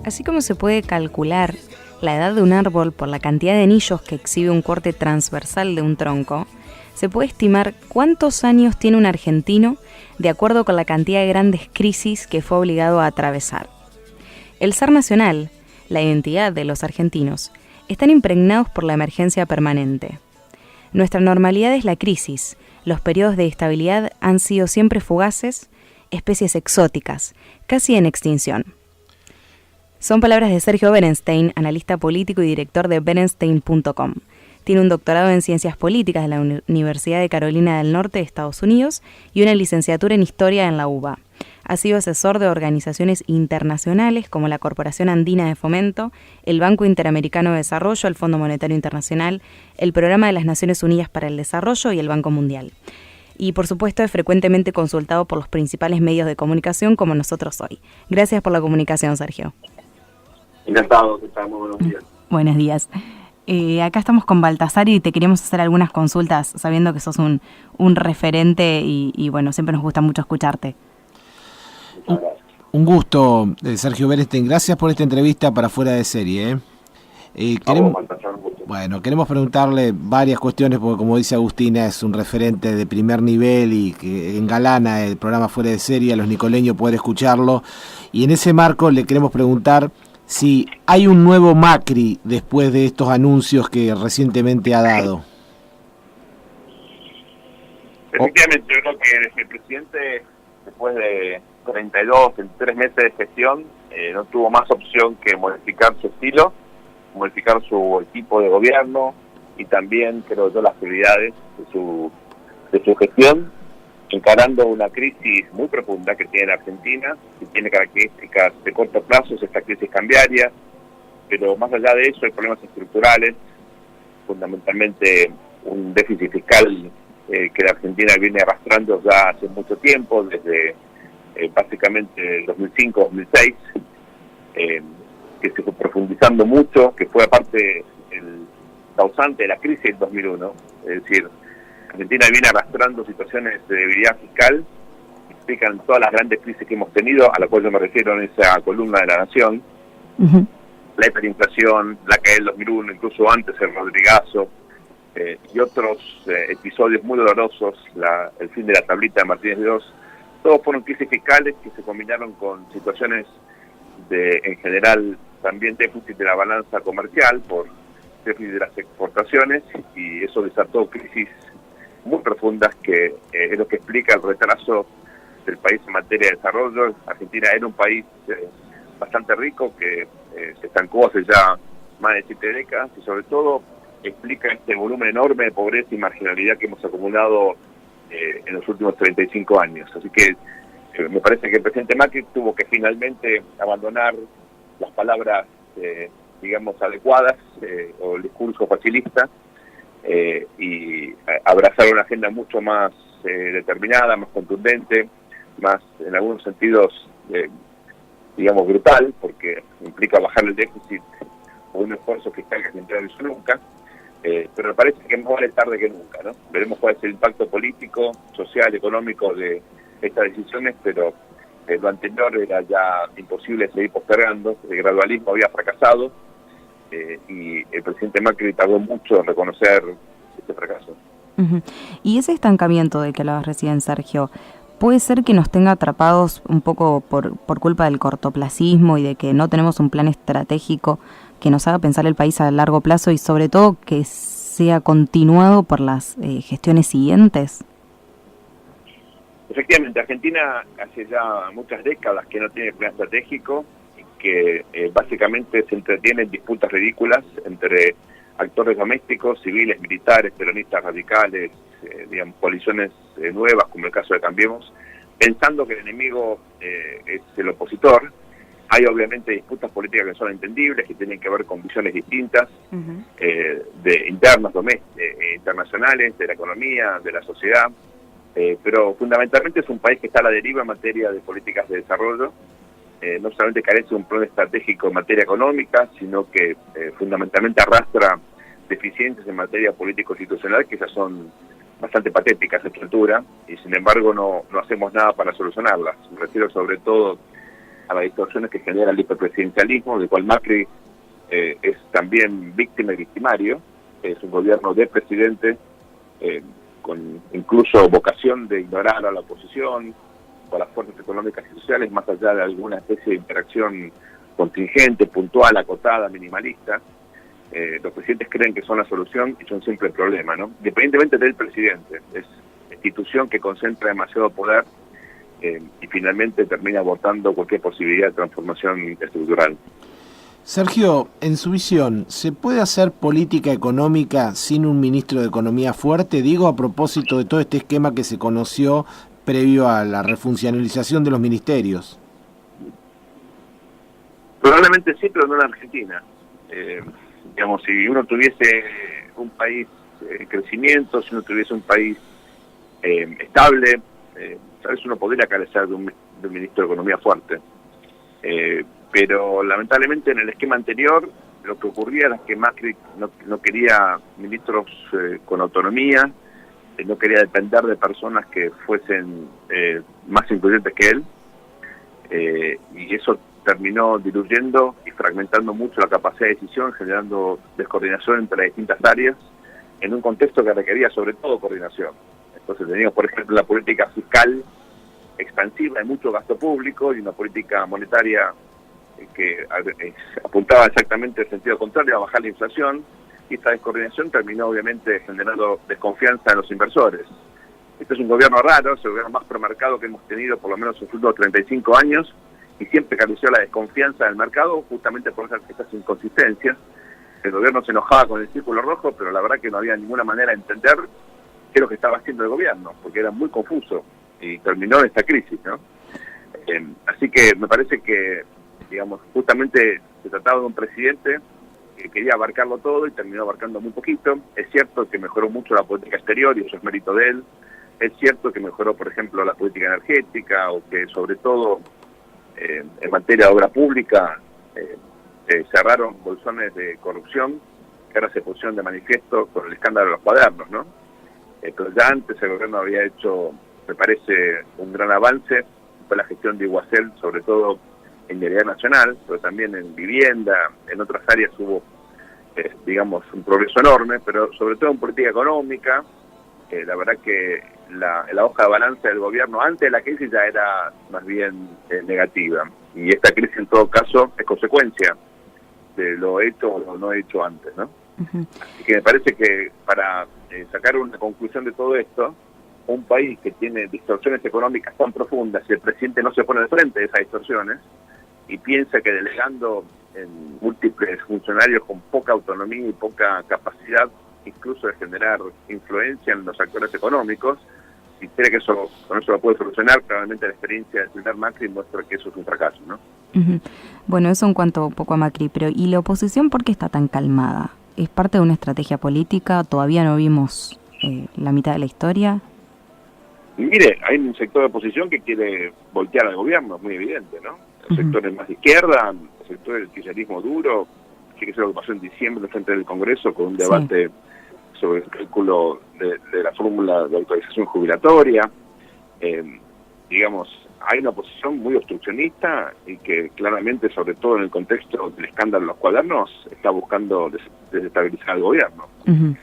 Así como se puede calcular la edad de un árbol por la cantidad de anillos que exhibe un corte transversal de un tronco, se puede estimar cuántos años tiene un argentino de acuerdo con la cantidad de grandes crisis que fue obligado a atravesar. El ser nacional, la identidad de los argentinos, están impregnados por la emergencia permanente. Nuestra normalidad es la crisis. Los periodos de estabilidad han sido siempre fugaces, especies exóticas, casi en extinción. Son palabras de Sergio Berenstein, analista político y director de Berenstein.com. Tiene un doctorado en Ciencias Políticas de la Universidad de Carolina del Norte de Estados Unidos y una licenciatura en Historia en la UBA. Ha sido asesor de organizaciones internacionales como la Corporación Andina de Fomento, el Banco Interamericano de Desarrollo, el Fondo Monetario Internacional, el Programa de las Naciones Unidas para el Desarrollo y el Banco Mundial. Y por supuesto es frecuentemente consultado por los principales medios de comunicación como nosotros hoy. Gracias por la comunicación, Sergio. Encantado, que estamos. Buenos días. Buenos días. Acá estamos con Baltasar y te queríamos hacer algunas consultas, sabiendo que sos un referente y bueno, siempre nos gusta mucho escucharte. Un gusto, Sergio Berenstein. Gracias por esta entrevista para Fuera de Serie. Queremos preguntarle varias cuestiones, porque como dice Agustina, es un referente de primer nivel y que engalana el programa Fuera de Serie, a los nicoleños poder escucharlo. Y en ese marco le queremos preguntar si hay un nuevo Macri después de estos anuncios que recientemente ha dado. Efectivamente, yo creo que el presidente, después de 32, 23 meses de gestión, no tuvo más opción que modificar su estilo, modificar su equipo de gobierno y también, creo yo, las prioridades de su gestión, encarando una crisis muy profunda que tiene la Argentina, que tiene características de corto plazo, esta crisis cambiaria, pero más allá de eso hay problemas estructurales, fundamentalmente un déficit fiscal que la Argentina viene arrastrando ya hace mucho tiempo, desde básicamente el 2005-2006, que se fue profundizando mucho, que fue aparte el causante de la crisis del 2001, es decir, Argentina viene arrastrando situaciones de debilidad fiscal, explican todas las grandes crisis que hemos tenido, a la cual yo me refiero en esa columna de La Nación, la hiperinflación, la caída del 2001, incluso antes el Rodrigazo, y otros episodios muy dolorosos, el fin de la tablita de Martínez de Oz. Todos fueron crisis fiscales que se combinaron con situaciones en general, también déficit de la balanza comercial por déficit de las exportaciones, y eso desató crisis muy profundas que es lo que explica el retraso del país en materia de desarrollo. Argentina era un país bastante rico que se estancó hace ya más de 7 décadas y sobre todo explica este volumen enorme de pobreza y marginalidad que hemos acumulado en los últimos 35 años. Así que me parece que el presidente Macri tuvo que finalmente abandonar las palabras, digamos, adecuadas o el discurso facilista y abrazar una agenda mucho más determinada, más contundente, más en algunos sentidos, digamos, brutal, porque implica bajar el déficit o un esfuerzo fiscal que Argentina no hizo nunca. Pero me parece que más vale tarde que nunca, ¿no? Veremos cuál es el impacto político, social, económico de estas decisiones, pero lo anterior era ya imposible seguir postergando, el gradualismo había fracasado y el presidente Macri tardó mucho en reconocer este fracaso. Y ese estancamiento del que hablabas recién, Sergio, ¿puede ser que nos tenga atrapados un poco por culpa del cortoplacismo y de que no tenemos un plan estratégico que nos haga pensar el país a largo plazo y sobre todo que sea continuado por las gestiones siguientes? Efectivamente, Argentina hace ya muchas décadas que no tiene plan estratégico y que básicamente se entretiene en disputas ridículas entre actores domésticos, civiles, militares, peronistas radicales, digamos, coaliciones nuevas, como el caso de Cambiemos, pensando que el enemigo es el opositor. Hay obviamente disputas políticas que son entendibles, que tienen que ver con visiones distintas, de internas, internacionales, de la economía, de la sociedad, pero fundamentalmente es un país que está a la deriva en materia de políticas de desarrollo. No solamente carece de un plan estratégico en materia económica, sino que fundamentalmente arrastra deficiencias en materia político-institucional que ya son bastante patéticas a esta altura, y sin embargo no hacemos nada para solucionarlas. Me refiero sobre todo a las distorsiones que genera el hiperpresidencialismo, del cual Macri es también víctima y victimario. Es un gobierno de presidente, con incluso vocación de ignorar a la oposición, o a las fuerzas económicas y sociales, más allá de alguna especie de interacción contingente, puntual, acotada, minimalista. Los presidentes creen que son la solución y son siempre el problema, ¿no? Independientemente del presidente, es institución que concentra demasiado poder y finalmente termina abortando cualquier posibilidad de transformación estructural. Sergio, en su visión, ¿se puede hacer política económica sin un ministro de Economía fuerte? Digo, a propósito de todo este esquema que se conoció previo a la refuncionalización de los ministerios. Probablemente sí, pero no en Argentina. Digamos, si uno tuviese un país en crecimiento, si uno tuviese un país estable, ¿sabes? Uno podría carecer de un ministro de Economía fuerte. Pero lamentablemente en el esquema anterior lo que ocurría era que Macri no quería ministros con autonomía, no quería depender de personas que fuesen más influyentes que él, y eso terminó diluyendo y fragmentando mucho la capacidad de decisión, generando descoordinación entre las distintas áreas, en un contexto que requería sobre todo coordinación. Entonces teníamos, por ejemplo, la política fiscal expansiva de mucho gasto público y una política monetaria que apuntaba exactamente en el sentido contrario, a bajar la inflación, y esta descoordinación terminó obviamente generando desconfianza en los inversores. Este es un gobierno raro, es el gobierno más promercado que hemos tenido por lo menos en los últimos 35 años, y siempre careció la desconfianza del mercado justamente por estas inconsistencias. El gobierno se enojaba con el círculo rojo, pero la verdad que no había ninguna manera de entender qué es lo que estaba haciendo el gobierno, porque era muy confuso, y terminó en esta crisis, ¿no? Así que me parece que, digamos, justamente se trataba de un presidente que quería abarcarlo todo y terminó abarcando muy poquito. Es cierto que mejoró mucho la política exterior y eso es mérito de él. Es cierto que mejoró, por ejemplo, la política energética, o que sobre todo en materia de obra pública cerraron bolsones de corrupción que ahora se pusieron de manifiesto con el escándalo de los cuadernos, ¿no? Pero ya antes el gobierno había hecho, me parece, un gran avance. Fue la gestión de Iguacel, sobre todo en vialidad nacional, pero también en vivienda, en otras áreas hubo, digamos, un progreso enorme, pero sobre todo en política económica. La verdad que la hoja de balance del gobierno antes de la crisis ya era más bien negativa, y esta crisis en todo caso es consecuencia de lo hecho o lo no hecho antes, ¿no? Uh-huh. Así que me parece que para sacar una conclusión de todo esto, un país que tiene distorsiones económicas tan profundas y el presidente no se pone al frente de esas distorsiones y piensa que delegando en múltiples funcionarios con poca autonomía y poca capacidad incluso de generar influencia en los actores económicos, si cree que con eso lo puede solucionar, probablemente la experiencia del señor Macri muestra que eso es un fracaso, ¿no? Uh-huh. Bueno, eso en cuanto un poco a Macri, pero ¿y la oposición por qué está tan calmada? ¿Es parte de una estrategia política? ¿Todavía no vimos la mitad de la historia? Y mire, hay un sector de oposición que quiere voltear al gobierno, es muy evidente, ¿no? Los sectores más de izquierda, el sector del kirchnerismo duro, que es lo que pasó en diciembre frente del Congreso con un debate sobre el cálculo de la fórmula de autorización jubilatoria. Digamos, hay una oposición muy obstruccionista y que claramente, sobre todo en el contexto del escándalo de los cuadernos, está buscando desestabilizar al gobierno. Uh-huh.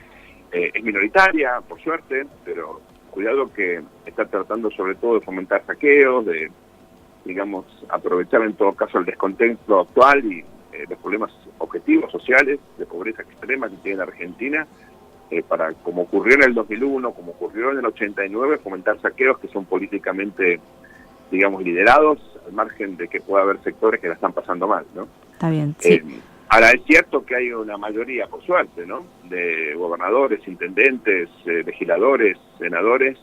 Es minoritaria, por suerte, pero cuidado que está tratando sobre todo de fomentar saqueos, de, digamos, aprovechar en todo caso el descontento actual y los problemas objetivos sociales de pobreza extrema que tiene la Argentina, para, como ocurrió en el 2001, como ocurrió en el 89, fomentar saqueos que son políticamente, digamos, liderados, al margen de que pueda haber sectores que la están pasando mal, ¿no? Está bien, sí. Ahora, es cierto que hay una mayoría, por suerte, ¿no?, de gobernadores, intendentes, legisladores, senadores,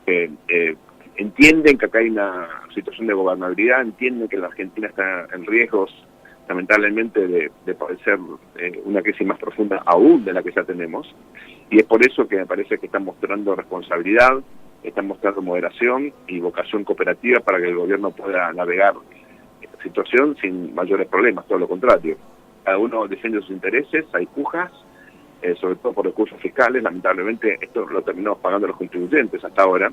que entienden que acá hay una situación de gobernabilidad, entienden que la Argentina está en riesgos, lamentablemente, de padecer una crisis más profunda aún de la que ya tenemos, y es por eso que me parece que están mostrando responsabilidad, están mostrando moderación y vocación cooperativa para que el gobierno pueda navegar esta situación sin mayores problemas, todo lo contrario. Cada uno defiende sus intereses, hay pujas, sobre todo por recursos fiscales. Lamentablemente esto lo terminamos pagando los contribuyentes hasta ahora.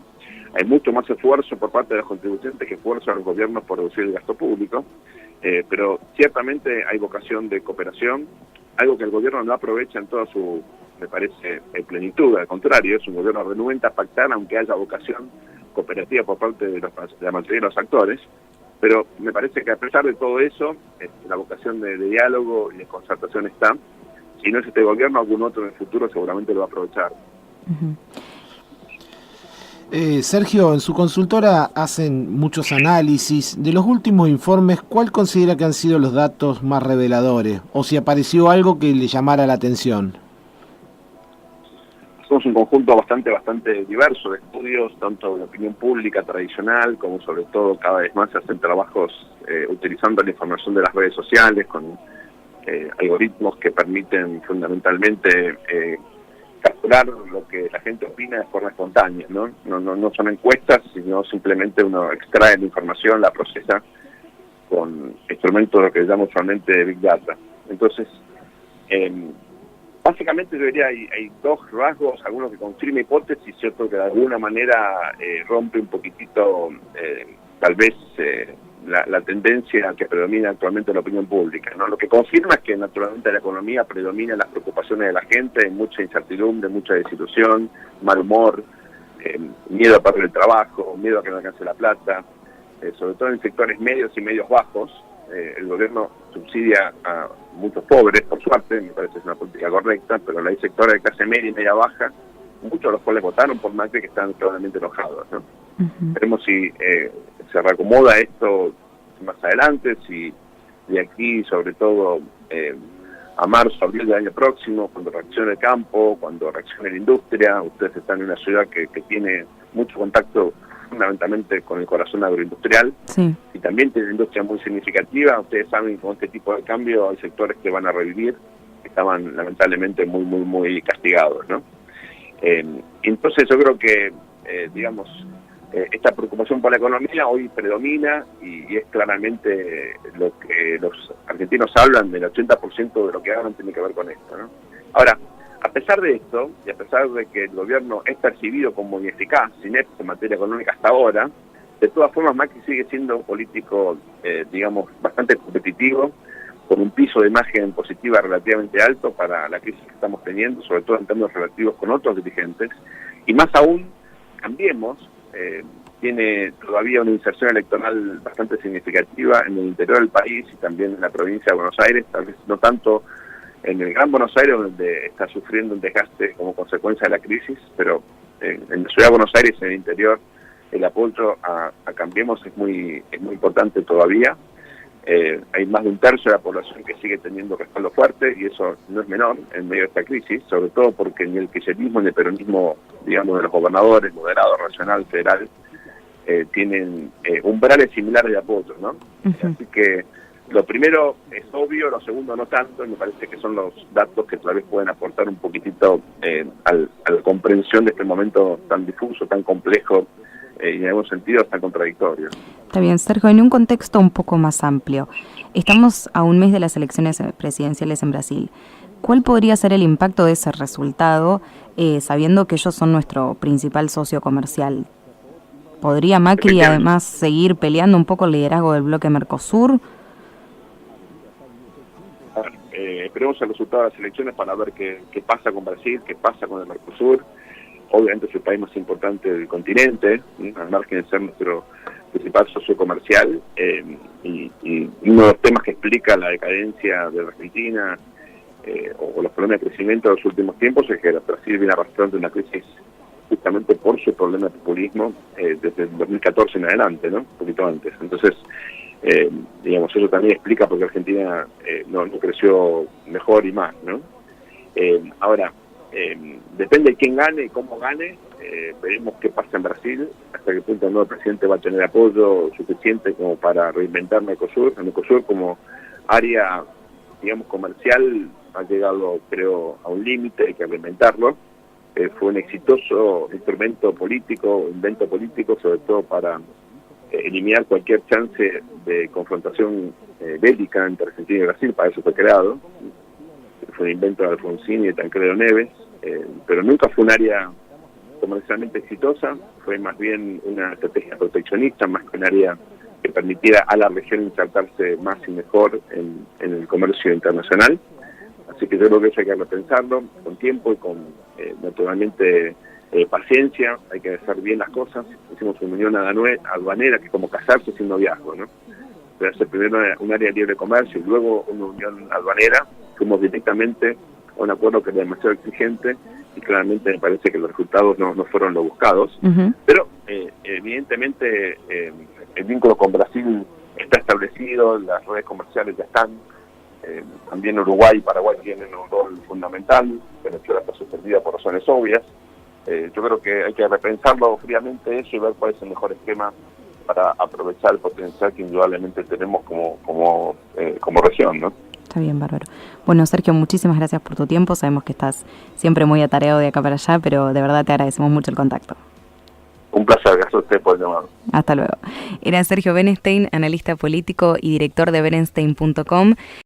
Hay mucho más esfuerzo por parte de los contribuyentes que esfuerzo a los gobiernos por reducir el gasto público, pero ciertamente hay vocación de cooperación, algo que el gobierno no aprovecha en toda su, me parece, plenitud. Al contrario, es un gobierno renuente a pactar, aunque haya vocación cooperativa por parte de la mayoría de los actores. Pero me parece que a pesar de todo eso, la vocación de diálogo y de concertación está. Si no es este gobierno, algún otro en el futuro seguramente lo va a aprovechar. Uh-huh. Sergio, en su consultora hacen muchos análisis. De los últimos informes, ¿cuál considera que han sido los datos más reveladores? O si apareció algo que le llamara la atención. Somos un conjunto bastante diverso de estudios, tanto de opinión pública tradicional, como sobre todo cada vez más se hacen trabajos utilizando la información de las redes sociales, con algoritmos que permiten fundamentalmente capturar lo que la gente opina de forma espontánea, ¿no? No son encuestas, sino simplemente uno extrae la información, la procesa con instrumentos de lo que llamamos usualmente Big Data. Entonces, básicamente yo diría hay dos rasgos, algunos que confirman hipótesis y otro que de alguna manera rompe un poquitito tal vez la tendencia que predomina actualmente en la opinión pública, ¿no? Lo que confirma es que naturalmente en la economía predominan las preocupaciones de la gente, hay mucha incertidumbre, mucha desilusión, mal humor, miedo a perder el trabajo, miedo a que no alcance la plata, sobre todo en sectores medios y medios bajos. El gobierno subsidia a muchos pobres, por suerte, me parece que es una política correcta, pero hay sectores de clase media y media baja, muchos de los cuales votaron por Macri, que están claramente enojados, ¿no? Uh-huh. Veremos si se reacomoda esto más adelante, si de aquí, sobre todo a marzo, abril del año próximo, cuando reaccione el campo, cuando reaccione la industria. Ustedes están en una ciudad que tiene mucho contacto fundamentalmente con el corazón agroindustrial, sí, y también tiene una industria muy significativa. Ustedes saben que con este tipo de cambio hay sectores que van a revivir, que estaban lamentablemente muy castigados, ¿no? Entonces yo creo que, esta preocupación por la economía hoy predomina y es claramente lo que los argentinos hablan, del 80% de lo que hagan tiene que ver con esto, ¿no? Ahora, a pesar de esto, y a pesar de que el gobierno es percibido como ineficaz, inepto en materia económica hasta ahora, de todas formas Macri sigue siendo un político, bastante competitivo, con un piso de imagen positiva relativamente alto para la crisis que estamos teniendo, sobre todo en términos relativos con otros dirigentes, y más aún, Cambiemos, tiene todavía una inserción electoral bastante significativa en el interior del país y también en la provincia de Buenos Aires, tal vez no tanto en el Gran Buenos Aires, donde está sufriendo un desgaste como consecuencia de la crisis, pero en la ciudad de Buenos Aires, en el interior, el apoyo a Cambiemos es muy importante todavía. Hay más de un tercio de la población que sigue teniendo respaldo fuerte, y eso no es menor en medio de esta crisis, sobre todo porque ni el kirchnerismo ni el peronismo, de los gobernadores, moderado, regional, federal, tienen umbrales similares de apoyo, ¿no? Uh-huh. Así que lo primero es obvio, lo segundo no tanto, y me parece que son los datos que tal vez pueden aportar un poquitito a la comprensión de este momento tan difuso, tan complejo, y en algún sentido tan contradictorio. Está bien, Sergio, en un contexto un poco más amplio. Estamos a un mes de las elecciones presidenciales en Brasil. ¿Cuál podría ser el impacto de ese resultado, sabiendo que ellos son nuestro principal socio comercial? ¿Podría Macri además seguir peleando un poco el liderazgo del bloque Mercosur? Esperemos el resultado de las elecciones para ver qué pasa con Brasil, qué pasa con el Mercosur. Obviamente es el país más importante del continente, al margen de ser nuestro principal socio comercial, y uno de los temas que explica la decadencia de la Argentina o los problemas de crecimiento de los últimos tiempos es que Brasil viene arrastrando una crisis justamente por su problema de populismo desde el 2014 en adelante, ¿no? Un poquito antes. Entonces, eso también explica por qué Argentina no creció mejor y más, ¿no? Ahora, depende de quién gane y cómo gane, veremos qué pasa en Brasil, hasta qué punto el nuevo presidente va a tener apoyo suficiente como para reinventar Mercosur. El Mercosur como área, comercial, ha llegado, creo, a un límite, hay que reinventarlo. Fue un exitoso instrumento político, invento político, sobre todo para eliminar cualquier chance de confrontación bélica entre Argentina y Brasil. Para eso fue creado. Fue un invento de Alfonsín y de Tancredo Neves, pero nunca fue un área comercialmente exitosa, fue más bien una estrategia proteccionista, más que un área que permitiera a la región insertarse más y mejor en el comercio internacional. Así que yo creo que eso hay que repensarlo con tiempo y con, naturalmente, paciencia. Hay que hacer bien las cosas. Hicimos una unión aduanera que es como casarse sin noviazgo, ¿no? Pero hacer primero un área de libre comercio y luego una unión aduanera. Fuimos directamente a un acuerdo que era demasiado exigente y claramente me parece que los resultados no fueron los buscados. Pero evidentemente el vínculo con Brasil está establecido, las redes comerciales ya están. También Uruguay y Paraguay tienen un rol fundamental. Venezuela está suspendida por razones obvias. Yo creo que hay que repensarlo fríamente eso y ver cuál es el mejor esquema para aprovechar el potencial que indudablemente tenemos como región, ¿no? Está bien, bárbaro. Bueno, Sergio, muchísimas gracias por tu tiempo. Sabemos que estás siempre muy atareado de acá para allá, pero de verdad te agradecemos mucho el contacto. Un placer, gracias a usted por el llamado. Hasta luego. Era Sergio Berenstein, analista político y director de Berenstein.com.